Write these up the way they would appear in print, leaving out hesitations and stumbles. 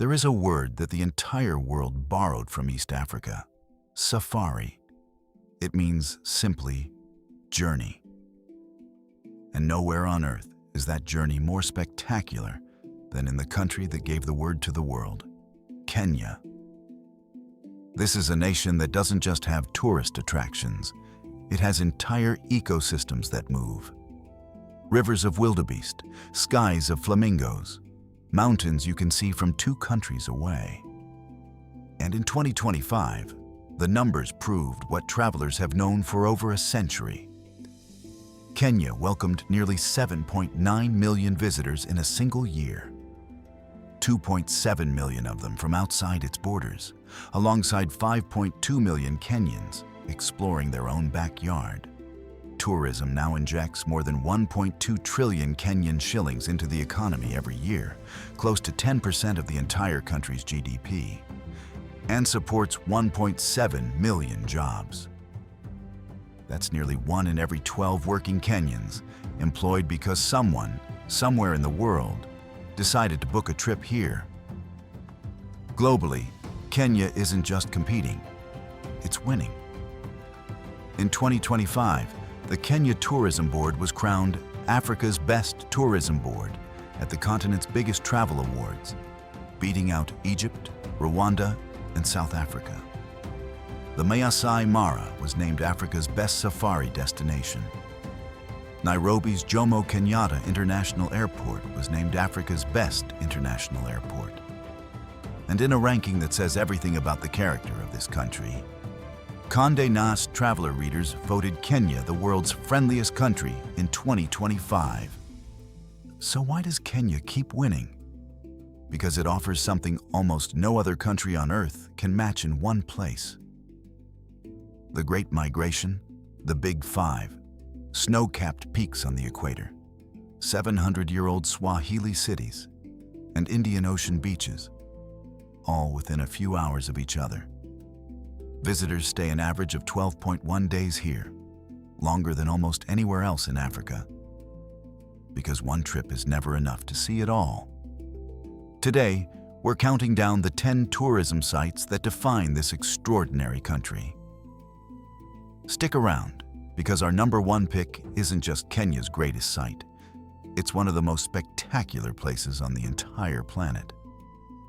There is a word that the entire world borrowed from East Africa: safari. It means simply journey. And nowhere on earth is that journey more spectacular than in the country that gave the word to the world, Kenya. This is a nation that doesn't just have tourist attractions, it has entire ecosystems that move. Rivers of wildebeest, skies of flamingos, mountains you can see from 2 countries away. And in 2025, the numbers proved what travelers have known for over a century. Kenya welcomed nearly 7.9 million visitors in a single year. 2.7 million of them from outside its borders, alongside 5.2 million Kenyans exploring their own backyard. Tourism now injects more than 1.2 trillion Kenyan shillings into the economy every year, close to 10% of the entire country's GDP, and supports 1.7 million jobs. That's nearly 1 in every 12 working Kenyans employed because someone, somewhere in the world, decided to book a trip here. Globally, Kenya isn't just competing, it's winning. In 2025, the Kenya Tourism Board was crowned Africa's Best Tourism Board at the continent's biggest travel awards, beating out Egypt, Rwanda, and South Africa. The Maasai Mara was named Africa's best safari destination. Nairobi's Jomo Kenyatta International Airport was named Africa's best international airport. And in a ranking that says everything about the character of this country, Condé Nast Traveler readers voted Kenya the world's friendliest country in 2025. So why does Kenya keep winning? Because it offers something almost no other country on earth can match in one place. The Great Migration, the Big Five, snow-capped peaks on the equator, 700-year-old Swahili cities, and Indian Ocean beaches, all within a few hours of each other. Visitors stay an average of 12.1 days here, longer than almost anywhere else in Africa, because one trip is never enough to see it all. Today, we're counting down the 10 tourism sites that define this extraordinary country. Stick around, because our number 1 pick isn't just Kenya's greatest site. It's one of the most spectacular places on the entire planet,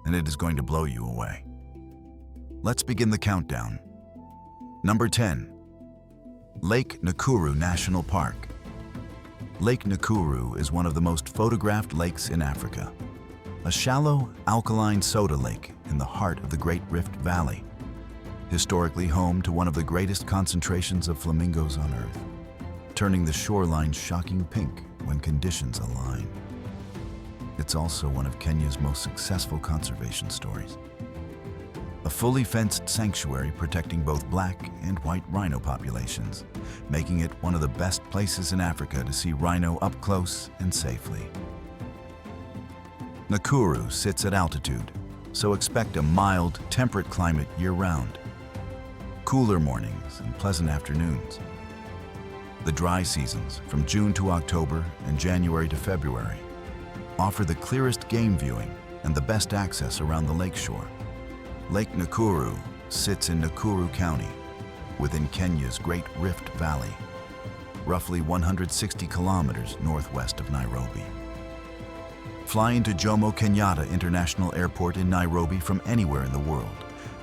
and it is going to blow you away. Let's begin the countdown. Number 10. Lake Nakuru National Park. Lake Nakuru is one of the most photographed lakes in Africa. A shallow, alkaline soda lake in the heart of the Great Rift Valley, historically home to one of the greatest concentrations of flamingos on Earth, turning the shoreline shocking pink when conditions align. It's also one of Kenya's most successful conservation stories. A fully fenced sanctuary protecting both black and white rhino populations, making it one of the best places in Africa to see rhino up close and safely. Nakuru sits at altitude, so expect a mild, temperate climate year-round. Cooler mornings and pleasant afternoons. The dry seasons, from June to October and January to February, offer the clearest game viewing and the best access around the lakeshore. Lake Nakuru sits in Nakuru County, within Kenya's Great Rift Valley, roughly 160 kilometers northwest of Nairobi. Fly into Jomo Kenyatta International Airport in Nairobi from anywhere in the world.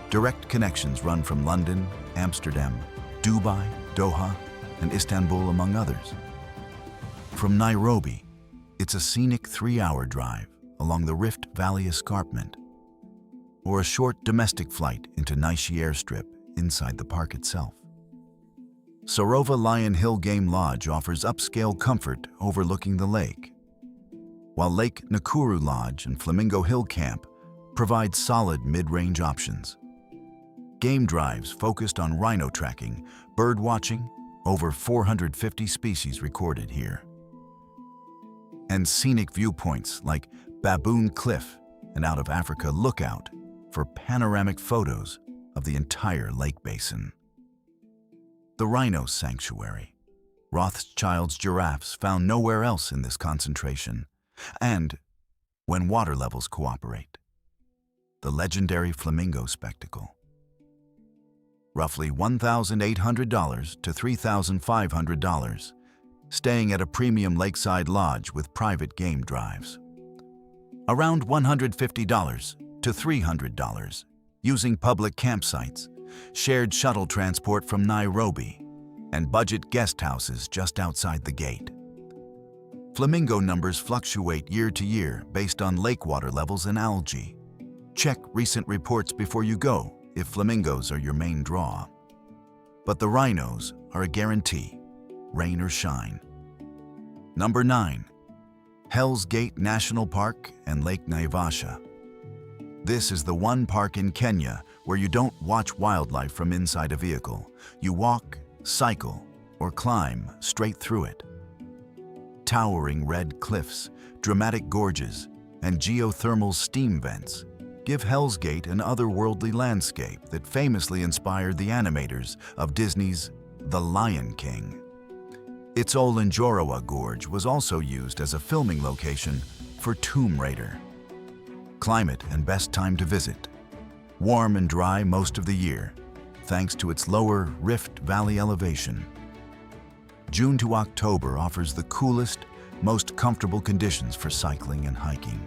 Direct connections run from London, Amsterdam, Dubai, Doha, and Istanbul, among others. From Nairobi, it's a scenic 3-hour drive along the Rift Valley escarpment, or a short domestic flight into Naishi Airstrip inside the park itself. Sarova Lion Hill Game Lodge offers upscale comfort overlooking the lake, while Lake Nakuru Lodge and Flamingo Hill Camp provide solid mid-range options. Game drives focused on rhino tracking, bird watching, over 450 species recorded here, and scenic viewpoints like Baboon Cliff and Out of Africa Lookout for panoramic photos of the entire lake basin. The Rhino Sanctuary, Rothschild's giraffes found nowhere else in this concentration, and when water levels cooperate. the legendary flamingo spectacle. Roughly $1,800 to $3,500, staying at a premium lakeside lodge with private game drives. Around $150 to $300, using public campsites, shared shuttle transport from Nairobi, and budget guest houses just outside the gate. Flamingo numbers fluctuate year to year based on lake water levels and algae. Check recent reports before you go if flamingos are your main draw. But the rhinos are a guarantee, rain or shine. Number 9. Hell's Gate National Park and Lake Naivasha. This is the one park in Kenya where you don't watch wildlife from inside a vehicle. You walk, cycle, or climb straight through it. Towering red cliffs, dramatic gorges, and geothermal steam vents give Hell's Gate an otherworldly landscape that famously inspired the animators of Disney's The Lion King. Its Olenjoroa Gorge was also used as a filming location for Tomb Raider. Climate and best time to visit. Warm and dry most of the year, thanks to its lower Rift Valley elevation. June to October offers the coolest, most comfortable conditions for cycling and hiking.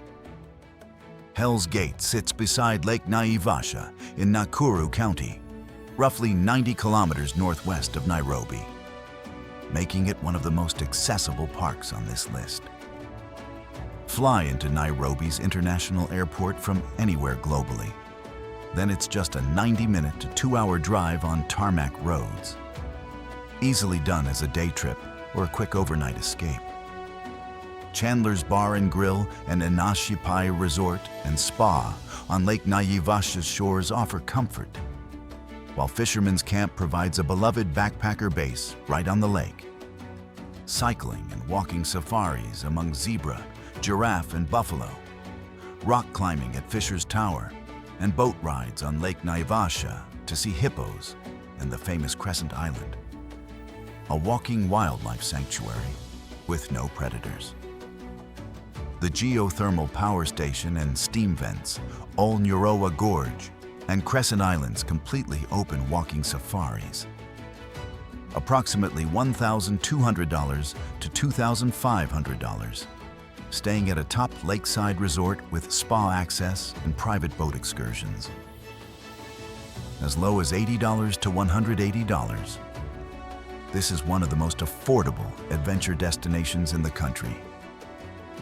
Hell's Gate sits beside Lake Naivasha in Nakuru County, roughly 90 kilometers northwest of Nairobi, making it one of the most accessible parks on this list. Fly into Nairobi's international airport from anywhere globally. Then it's just a 90-minute to 2-hour drive on tarmac roads. Easily done as a day trip or a quick overnight escape. Chandler's Bar and Grill and Inashipai Resort and Spa on Lake Naivasha's shores offer comfort, while Fisherman's Camp provides a beloved backpacker base right on the lake. Cycling and walking safaris among zebra, giraffe, and buffalo, rock climbing at Fisher's Tower, and boat rides on Lake Naivasha to see hippos and the famous Crescent Island. A walking wildlife sanctuary with no predators. The geothermal power station and steam vents, Olenjoroa Gorge, and Crescent Island's completely open walking safaris. Approximately $1,200 to $2,500, staying at a top lakeside resort with spa access and private boat excursions. As low as $80 to $180. This is one of the most affordable adventure destinations in the country.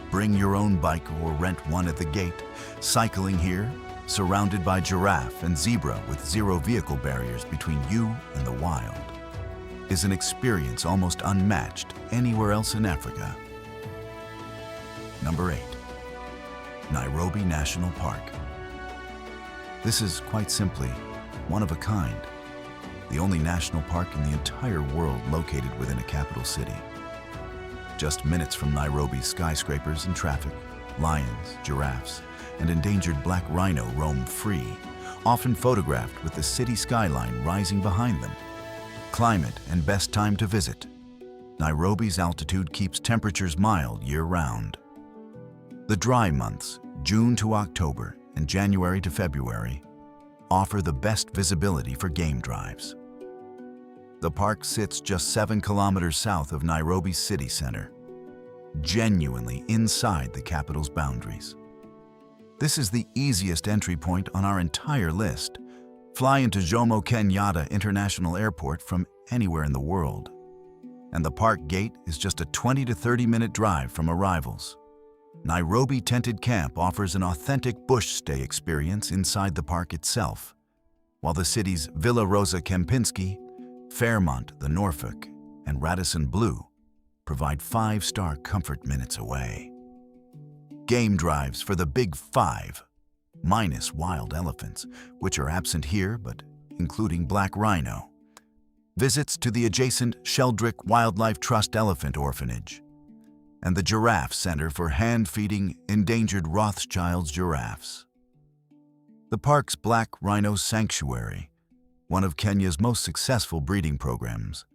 Bring your own bike or rent one at the gate. Cycling here, surrounded by giraffe and zebra with zero vehicle barriers between you and the wild, is an experience almost unmatched anywhere else in Africa. Number 8. Nairobi National Park. This is quite simply one of a kind, the only national park in the entire world located within a capital city. Just minutes from Nairobi's skyscrapers and traffic, lions, giraffes, and endangered black rhino roam free, often photographed with the city skyline rising behind them. Climate and best time to visit. Nairobi's altitude keeps temperatures mild year-round. The dry months, June to October and January to February, offer the best visibility for game drives. The park sits just 7 kilometers south of Nairobi's city center, genuinely inside the capital's boundaries. This is the easiest entry point on our entire list. Fly into Jomo Kenyatta International Airport from anywhere in the world. And the park gate is just a 20 to 30-minute drive from arrivals. Nairobi Tented Camp offers an authentic bush stay experience inside the park itself, while the city's Villa Rosa Kempinski, Fairmont, the Norfolk, and Radisson Blu provide 5-star comfort minutes away. Game drives for the Big Five, minus wild elephants, which are absent here but including black rhino. Visits to the adjacent Sheldrick Wildlife Trust Elephant Orphanage and the Giraffe Center for hand-feeding endangered Rothschild's giraffes. The park's Black Rhino Sanctuary, one of Kenya's most successful breeding programs,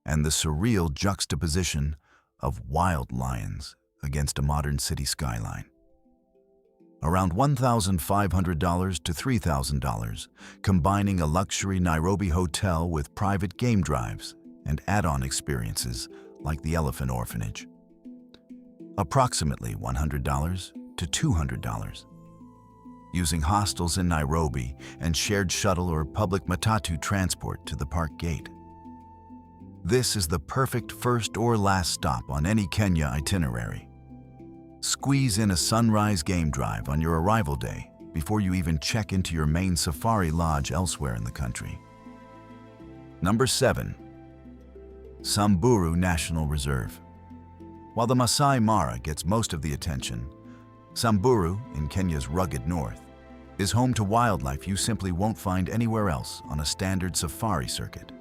and the surreal juxtaposition of wild lions against a modern city skyline. around $1,500 to $3,000, combining a luxury Nairobi hotel with private game drives and add-on experiences like the Elephant Orphanage. Approximately $100 to $200. Using hostels in Nairobi and shared shuttle or public matatu transport to the park gate. This is the perfect first or last stop on any Kenya itinerary. Squeeze in a sunrise game drive on your arrival day before you even check into your main safari lodge elsewhere in the country. Number 7. Samburu National Reserve. While the Maasai Mara gets most of the attention, Samburu, in Kenya's rugged north, is home to wildlife you simply won't find anywhere else on a standard safari circuit.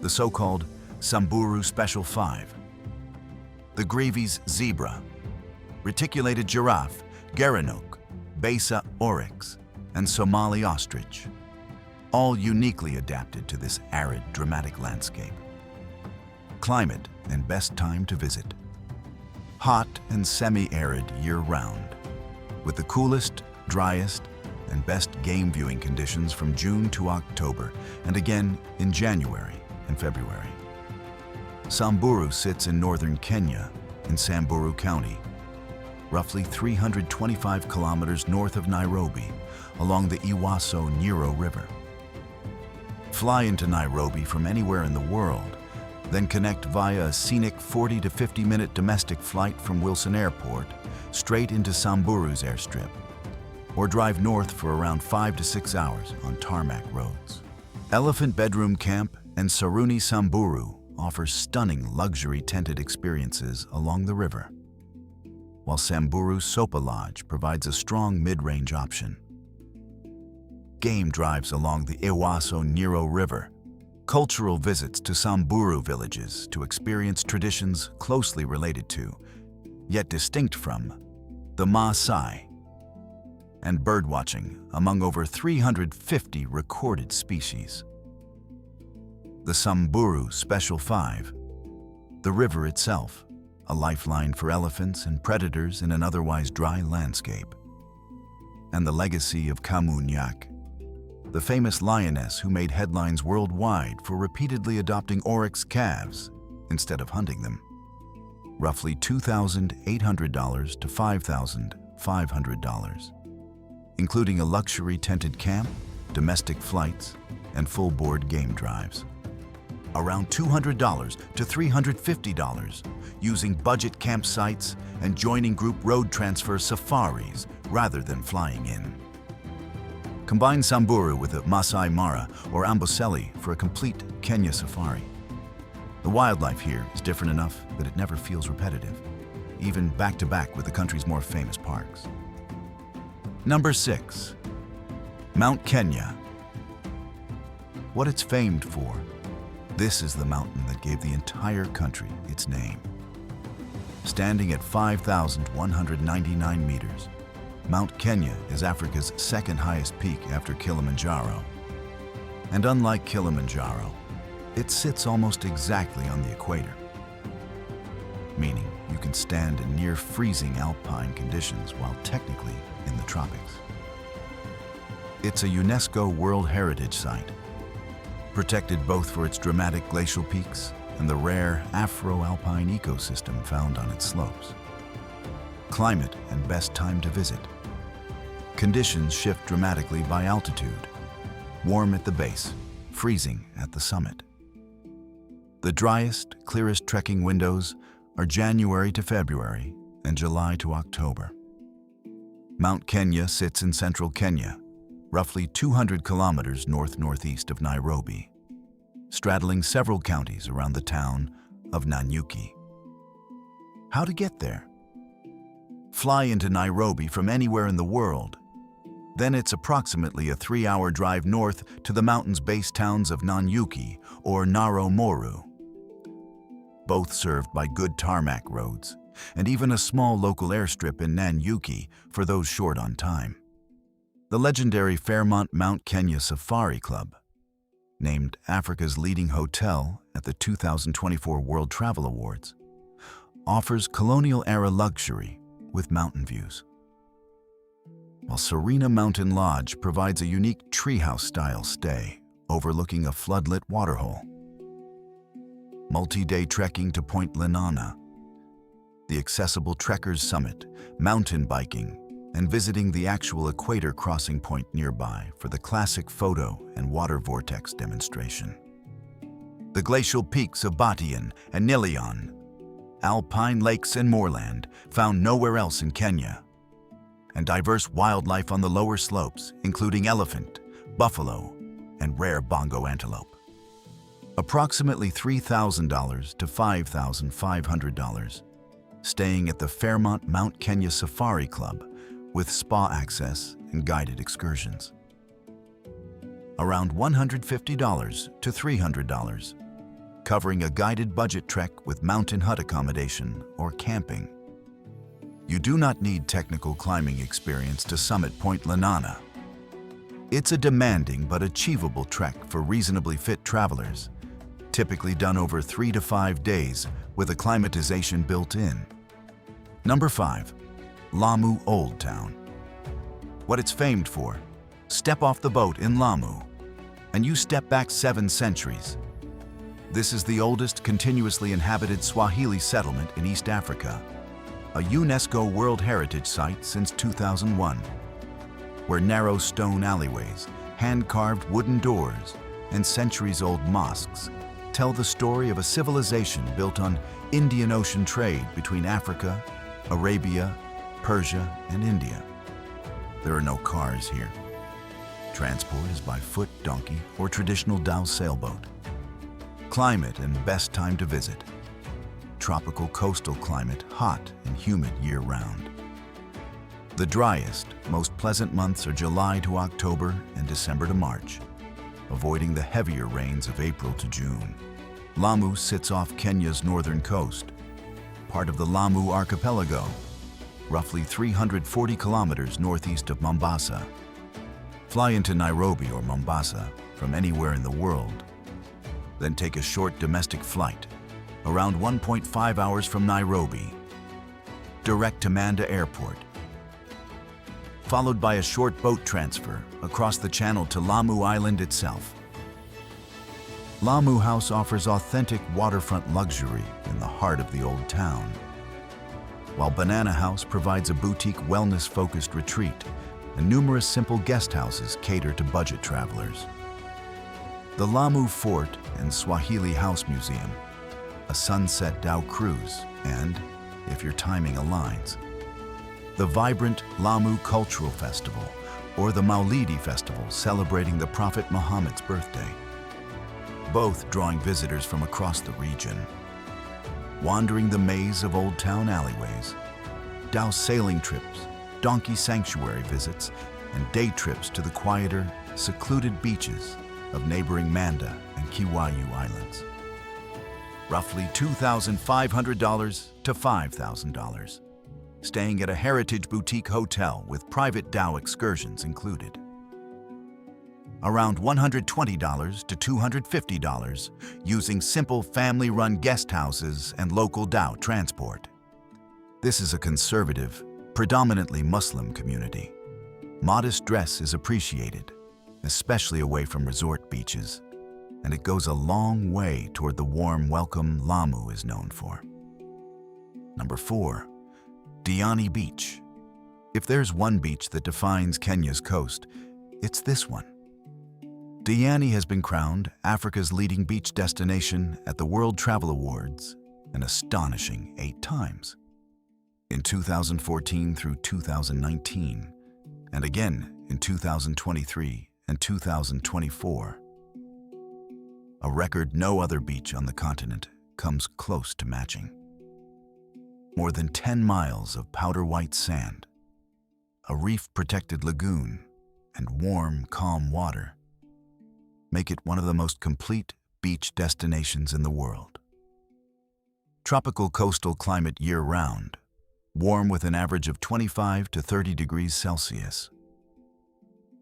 The so-called Samburu Special 5. The Grevy's zebra, reticulated giraffe, gerenuk, Besa oryx, and Somali ostrich, all uniquely adapted to this arid, dramatic landscape. Climate and best time to visit. Hot and semi-arid year-round, with the coolest, driest, and best game viewing conditions from June to October, and again in January and February. Samburu sits in northern Kenya, in Samburu County, roughly 325 kilometers north of Nairobi, along the Ewaso-Nyiro River. Fly into Nairobi from anywhere in the world, then connect via a scenic 40 to 50-minute domestic flight from Wilson Airport straight into Samburu's airstrip, or drive north for around 5 to 6 hours on tarmac roads. Elephant Bedroom Camp and Saruni Samburu offers stunning luxury tented experiences along the river, while Samburu Sopa Lodge provides a strong mid-range option. Game drives along the Ewaso-Nyiro River, cultural visits to Samburu villages to experience traditions closely related to, yet distinct from, the Maasai, and birdwatching among over 350 recorded species. The Samburu Special 5, the river itself, a lifeline for elephants and predators in an otherwise dry landscape. And the legacy of Kamunyak, the famous lioness who made headlines worldwide for repeatedly adopting oryx calves instead of hunting them. Roughly $2,800 to $5,500, including a luxury tented camp, domestic flights, and full-board game drives. Around $200 to $350, using budget campsites and joining group road transfer safaris rather than flying in. Combine Samburu with a Maasai Mara or Amboseli for a complete Kenya safari. The wildlife here is different enough that it never feels repetitive, even back-to-back with the country's more famous parks. Number 6. Mount Kenya. What it's famed for, this is the mountain that gave the entire country its name. Standing at 5,199 meters, Mount Kenya is Africa's second highest peak after Kilimanjaro. And unlike Kilimanjaro, it sits almost exactly on the equator, meaning you can stand in near freezing alpine conditions while technically in the tropics. It's a UNESCO World Heritage Site, protected both for its dramatic glacial peaks and the rare Afro-alpine ecosystem found on its slopes. Climate and best time to visit. Conditions shift dramatically by altitude. Warm at the base, freezing at the summit. The driest, clearest trekking windows are January to February and July to October. Mount Kenya sits in central Kenya, roughly 200 kilometers north-northeast of Nairobi, straddling several counties around the town of Nanyuki. How to get there? Fly into Nairobi from anywhere in the world. Then it's approximately a 3-hour drive north to the mountains base towns of Nanyuki or Naromoru, both served by good tarmac roads, and even a small local airstrip in Nanyuki for those short on time. The legendary Fairmont Mount Kenya Safari Club, named Africa's leading hotel at the 2024 World Travel Awards, offers colonial-era luxury with mountain views. while Serena Mountain Lodge provides a unique treehouse-style stay overlooking a floodlit waterhole. Multi-day trekking to Point Lenana, the accessible Trekkers Summit, mountain biking, and visiting the actual equator crossing point nearby for the classic photo and water vortex demonstration. The glacial peaks of Batian and Nilion, alpine lakes and moorland found nowhere else in Kenya, and diverse wildlife on the lower slopes, including elephant, buffalo, and rare bongo antelope. Approximately $3,000 to $5,500, staying at the Fairmont Mount Kenya Safari Club with spa access and guided excursions. Around $150 to $300, covering a guided budget trek with mountain hut accommodation or camping. You do not need technical climbing experience to summit Point Lenana. It's a demanding but achievable trek for reasonably fit travelers, typically done over 3 to 5 days with acclimatization built in. Number 5. Lamu Old Town. What it's famed for: step off the boat in Lamu, and you step back 7 centuries. This is the oldest continuously inhabited Swahili settlement in East Africa, a UNESCO World Heritage Site since 2001, where narrow stone alleyways, hand-carved wooden doors, and centuries-old mosques tell the story of a civilization built on Indian Ocean trade between Africa, Arabia, Persia, and India. There are no cars here. Transport is by foot, donkey, or traditional dhow sailboat. Climate and best time to visit: tropical coastal climate, hot and humid year-round. The driest, most pleasant months are July to October and December to March, avoiding the heavier rains of April to June. Lamu sits off Kenya's northern coast, part of the Lamu archipelago, roughly 340 kilometers northeast of Mombasa. Fly into Nairobi or Mombasa from anywhere in the world, then take a short domestic flight, around 1.5 hours from Nairobi, direct to Manda Airport, followed by a short boat transfer across the channel to Lamu Island itself. Lamu House offers authentic waterfront luxury in the heart of the old town, while Banana House provides a boutique wellness-focused retreat, and numerous simple guest houses cater to budget travelers. The Lamu Fort and Swahili House Museum, a sunset dhow cruise, and, if your timing aligns, the vibrant Lamu Cultural Festival, or the Maulidi Festival celebrating the Prophet Muhammad's birthday, both drawing visitors from across the region. Wandering the maze of Old Town alleyways, dhow sailing trips, donkey sanctuary visits, and day trips to the quieter, secluded beaches of neighboring Manda and Kiwayu Islands. Roughly $2,500 to $5,000, staying at a heritage boutique hotel with private dhow excursions included. Around $120 to $250, using simple family-run guest houses and local dhow transport. This is a conservative, predominantly Muslim community. Modest dress is appreciated, especially away from resort beaches, and it goes a long way toward the warm welcome Lamu is known for. Number 4. Diani Beach. If there's one beach that defines Kenya's coast, it's this one. Diani has been crowned Africa's leading beach destination at the World Travel Awards an astonishing 8 times. In 2014 through 2019, and again in 2023 and 2024. A record no other beach on the continent comes close to matching. More than 10 miles of powder white sand, a reef-protected lagoon, and warm, calm water make it one of the most complete beach destinations in the world. Tropical coastal climate year-round, warm with an average of 25 to 30 degrees Celsius.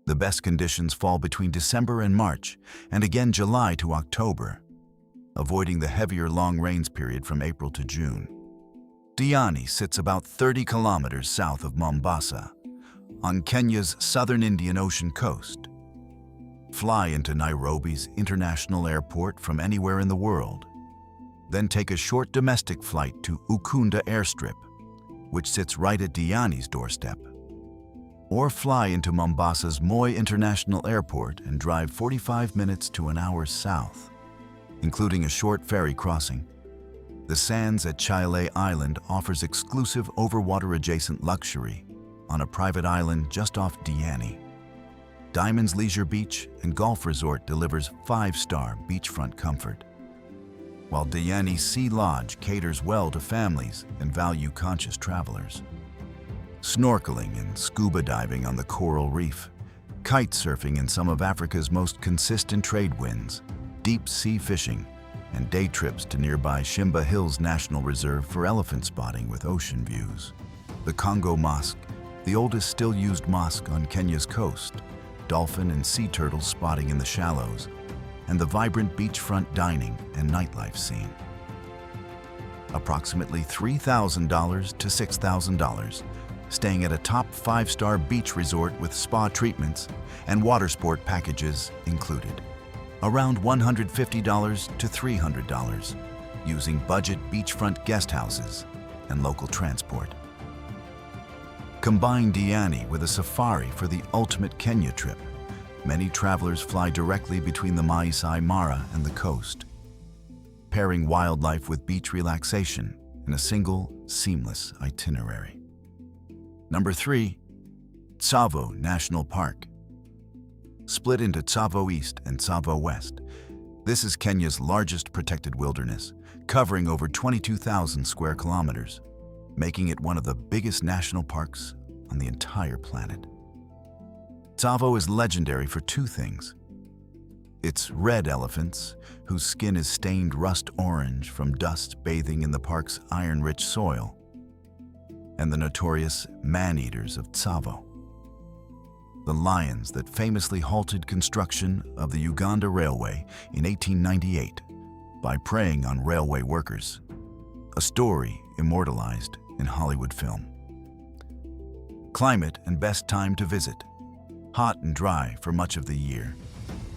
The best conditions fall between December and March, and again July to October, avoiding the heavier long rains period from April to June. Diani sits about 30 kilometers south of Mombasa, on Kenya's southern Indian Ocean coast. Fly into Nairobi's international airport from anywhere in the world. Then take a short domestic flight to Ukunda airstrip, which sits right at Diani's doorstep. Or fly into Mombasa's Moi International Airport and drive 45 minutes to an hour south, including a short ferry crossing. The sands at Chile Island offers exclusive overwater-adjacent luxury on a private island just off Diani. Diamond's Leisure Beach and Golf Resort delivers 5-star beachfront comfort, while Diani Sea Lodge caters well to families and value-conscious travelers. Snorkeling and scuba diving on the coral reef, kite surfing in some of Africa's most consistent trade winds, deep sea fishing, and day trips to nearby Shimba Hills National Reserve for elephant spotting with ocean views. The Congo Mosque, the oldest still used mosque on Kenya's coast, dolphin and sea turtles spotting in the shallows, and the vibrant beachfront dining and nightlife scene. Approximately $3,000 to $6,000, staying at a top 5-star beach resort with spa treatments and water sport packages included. Around $150 to $300, using budget beachfront guest houses and local transport. Combine Diani with a safari for the ultimate Kenya trip. Many travelers fly directly between the Maasai Mara and the coast, pairing wildlife with beach relaxation in a single, seamless itinerary. Number 3, Tsavo National Park. Split into Tsavo East and Tsavo West, this is Kenya's largest protected wilderness, covering over 22,000 square kilometers, making it one of the biggest national parks on the entire planet. Tsavo is legendary for 2 things: its red elephants, whose skin is stained rust orange from dust bathing in the park's iron-rich soil, and the notorious man-eaters of Tsavo, the lions that famously halted construction of the Uganda Railway in 1898 by preying on railway workers, a story immortalized in Hollywood film. Climate and best time to visit: hot and dry for much of the year,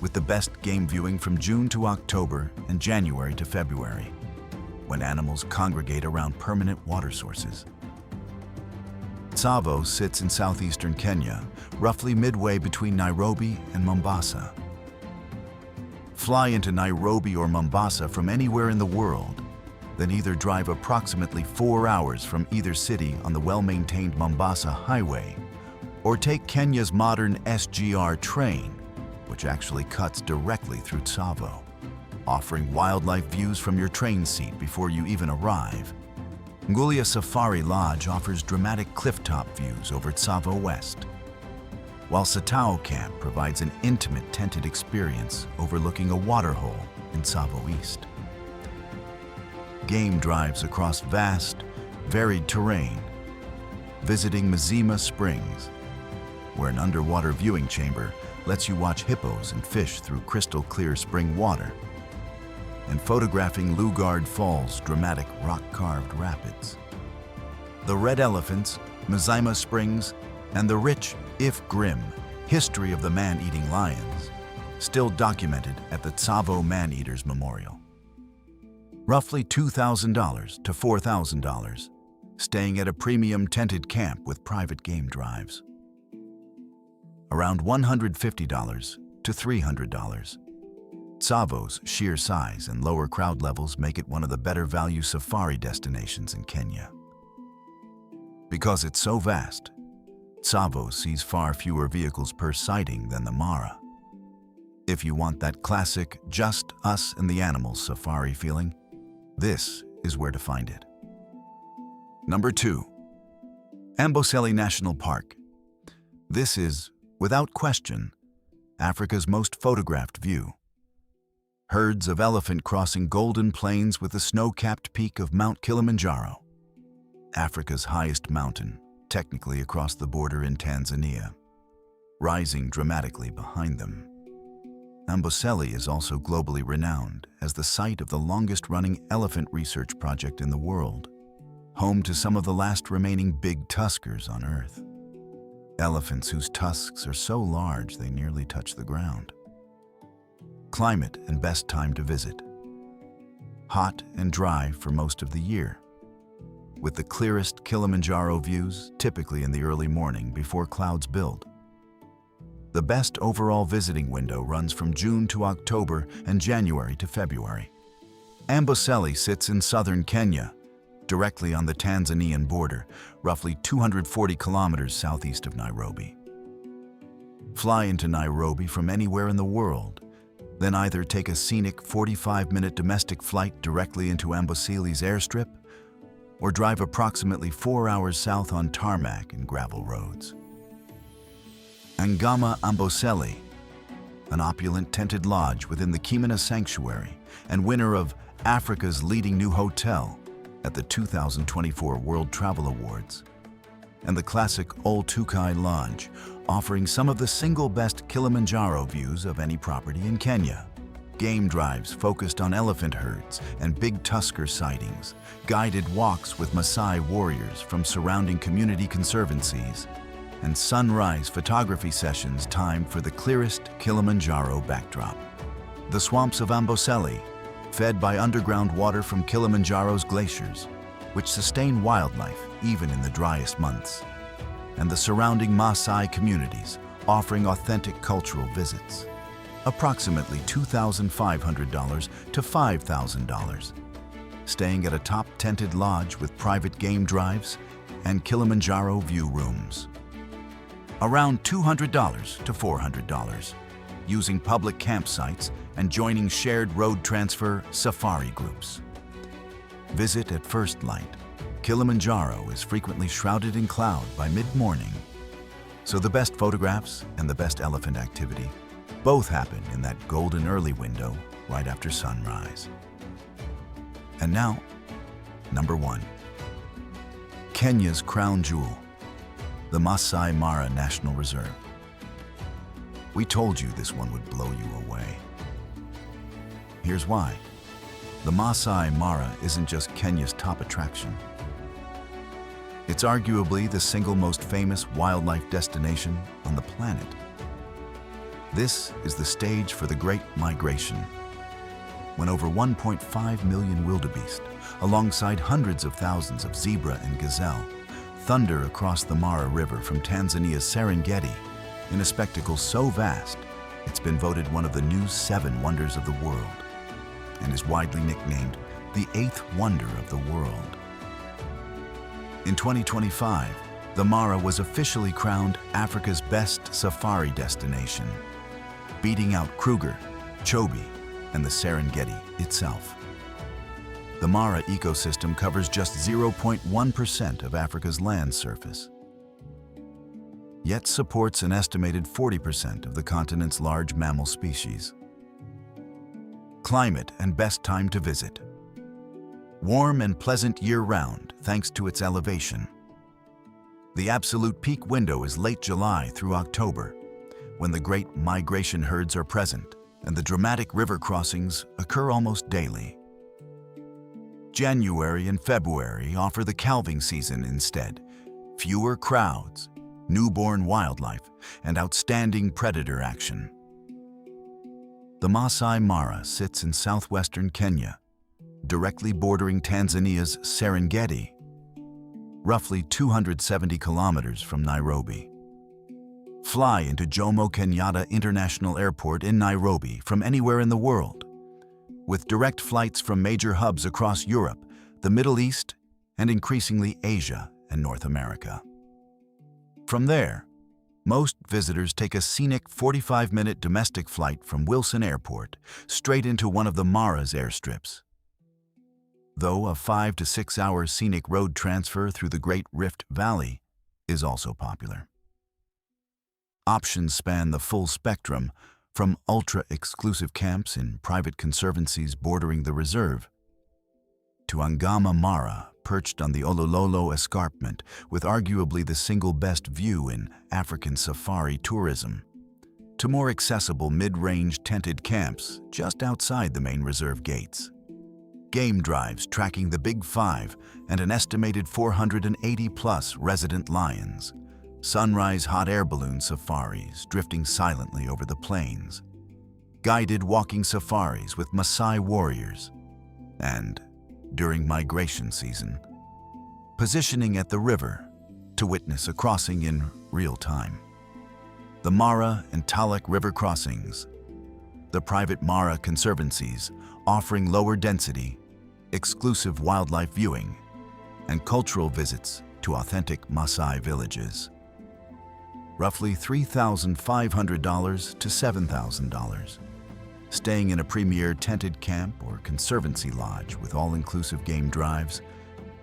with the best game viewing from June to October and January to February, when animals congregate around permanent water sources. Tsavo sits in southeastern Kenya, roughly midway between Nairobi and Mombasa. Fly into Nairobi or Mombasa from anywhere in the world, then either drive approximately 4 hours from either city on the well-maintained Mombasa Highway, or take Kenya's modern SGR train, which actually cuts directly through Tsavo, offering wildlife views from your train seat before you even arrive. Ngulia Safari Lodge offers dramatic clifftop views over Tsavo West, while Satao Camp provides an intimate tented experience overlooking a waterhole in Tsavo East. Game drives across vast, varied terrain, visiting Mazima Springs, where an underwater viewing chamber lets you watch hippos and fish through crystal-clear spring water, and photographing Lugard Falls' dramatic rock-carved rapids. The red elephants, Mazima Springs, and the rich, if grim, history of the man-eating lions, still documented at the Tsavo Man-Eaters Memorial. Roughly $2,000 to $4,000, staying at a premium tented camp with private game drives. Around $150 to $300. Tsavo's sheer size and lower crowd levels make it one of the better value safari destinations in Kenya. Because it's so vast, Tsavo sees far fewer vehicles per sighting than the Mara. If you want that classic just us and the animals safari feeling, this is where to find it. Number 2, Amboseli National Park. This is, without question, Africa's most photographed view. Herds of elephant crossing golden plains with the snow-capped peak of Mount Kilimanjaro, Africa's highest mountain, technically across the border in Tanzania, rising dramatically behind them. Amboseli is also globally renowned as the site of the longest-running elephant research project in the world, home to some of the last remaining big tuskers on Earth. elephants whose tusks are so large they nearly touch the ground. Climate and best time to visit. Hot and dry for most of the year, with the clearest Kilimanjaro views typically in the early morning before clouds build. The best overall visiting window runs from June to October and January to February. Amboseli sits in southern Kenya, directly on the Tanzanian border, roughly 240 kilometers southeast of Nairobi. Fly into Nairobi from anywhere in the world, then either take a scenic 45-minute domestic flight directly into Amboseli's airstrip, or drive approximately 4 hours south on tarmac and gravel roads. Angama Amboseli, an opulent tented lodge within the Kimana Sanctuary and winner of Africa's leading new hotel at the 2024 World Travel Awards, and the classic Old Tukai Lodge, offering some of the single best Kilimanjaro views of any property in Kenya. Game drives focused on elephant herds and big tusker sightings, guided walks with Maasai warriors from surrounding community conservancies, and sunrise photography sessions timed for the clearest Kilimanjaro backdrop. The swamps of Amboseli, fed by underground water from Kilimanjaro's glaciers, which sustain wildlife even in the driest months, and the surrounding Maasai communities offering authentic cultural visits. Approximately $2,500 to $5,000, staying at a top tented lodge with private game drives and Kilimanjaro view rooms. Around $200 to $400, using public campsites and joining shared road transfer safari groups. Visit at first light. Kilimanjaro is frequently shrouded in cloud by mid-morning, so the best photographs and the best elephant activity both happen in that golden early window right after sunrise. And now, number 1. Kenya's crown jewel, the Maasai Mara National Reserve. We told you this one would blow you away. Here's why. The Maasai Mara isn't just Kenya's top attraction. It's arguably the single most famous wildlife destination on the planet. This is the stage for the Great Migration, when over 1.5 million wildebeest, alongside hundreds of thousands of zebra and gazelle, thunder across the Mara River from Tanzania's Serengeti in a spectacle so vast, it's been voted one of the new 7 wonders of the world and is widely nicknamed the 8th wonder of the world. In 2025, the Mara was officially crowned Africa's best safari destination, beating out Kruger, Chobe, and the Serengeti itself. The Mara ecosystem covers just 0.1% of Africa's land surface, yet supports an estimated 40% of the continent's large mammal species. Climate and best time to visit. Warm and pleasant year-round thanks to its elevation. The absolute peak window is late July through October, when the great migration herds are present and the dramatic river crossings occur almost daily. January and February offer the calving season instead, fewer crowds, newborn wildlife, and outstanding predator action. The Maasai Mara sits in southwestern Kenya, directly bordering Tanzania's Serengeti, roughly 270 kilometers from Nairobi. Fly into Jomo Kenyatta International Airport in Nairobi from anywhere in the world, with direct flights from major hubs across Europe, the Middle East, and increasingly Asia and North America. From there, most visitors take a scenic 45-minute domestic flight from Wilson Airport straight into one of the Mara's airstrips. Though a 5 to 6 hour scenic road transfer through the Great Rift Valley is also popular. Options span the full spectrum, from ultra-exclusive camps in private conservancies bordering the reserve, to Angama Mara, perched on the Olololo escarpment with arguably the single best view in African safari tourism, to more accessible mid-range tented camps just outside the main reserve gates. Game drives tracking the Big Five and an estimated 480-plus resident lions, sunrise hot air balloon safaris drifting silently over the plains, guided walking safaris with Maasai warriors, and, during migration season, positioning at the river to witness a crossing in real time. The Mara and Talak river crossings, the private Mara conservancies offering lower density, exclusive wildlife viewing, and cultural visits to authentic Maasai villages. Roughly $3,500 to $7,000. Staying in a premier tented camp or conservancy lodge with all-inclusive game drives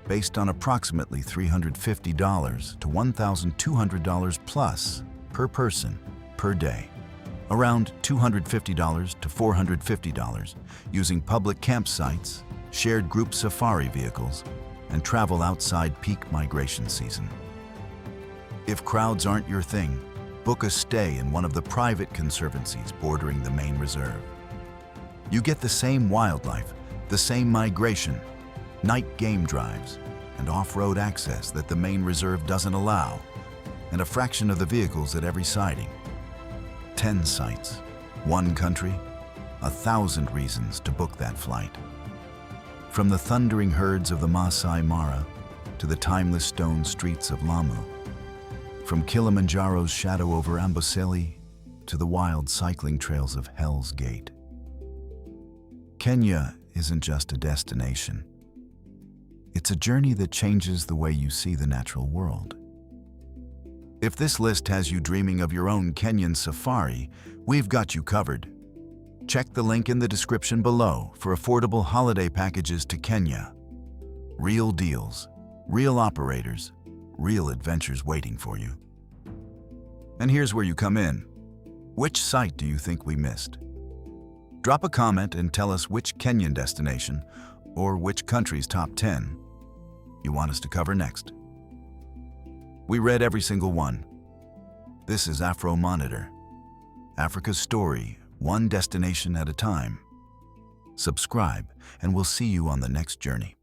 based on approximately $350 to $1,200 plus per person per day. Around $250 to $450 using public campsites, shared group safari vehicles, and travel outside peak migration season. If crowds aren't your thing, book a stay in one of the private conservancies bordering the main reserve. You get the same wildlife, the same migration, night game drives, and off-road access that the main reserve doesn't allow, and a fraction of the vehicles at every sighting. 10 sites, 1 country, 1,000 reasons to book that flight. From the thundering herds of the Maasai Mara to the timeless stone streets of Lamu, from Kilimanjaro's shadow over Amboseli to the wild cycling trails of Hell's Gate. Kenya isn't just a destination. It's a journey that changes the way you see the natural world. If this list has you dreaming of your own Kenyan safari, we've got you covered. Check the link in the description below for affordable holiday packages to Kenya. Real deals, real operators, real adventures waiting for you. And here's where you come in. Which site do you think we missed? Drop a comment and tell us which Kenyan destination or which country's top 10 you want us to cover next. We read every single one. This is Afro Monitor, Africa's story, one destination at a time. Subscribe, and we'll see you on the next journey.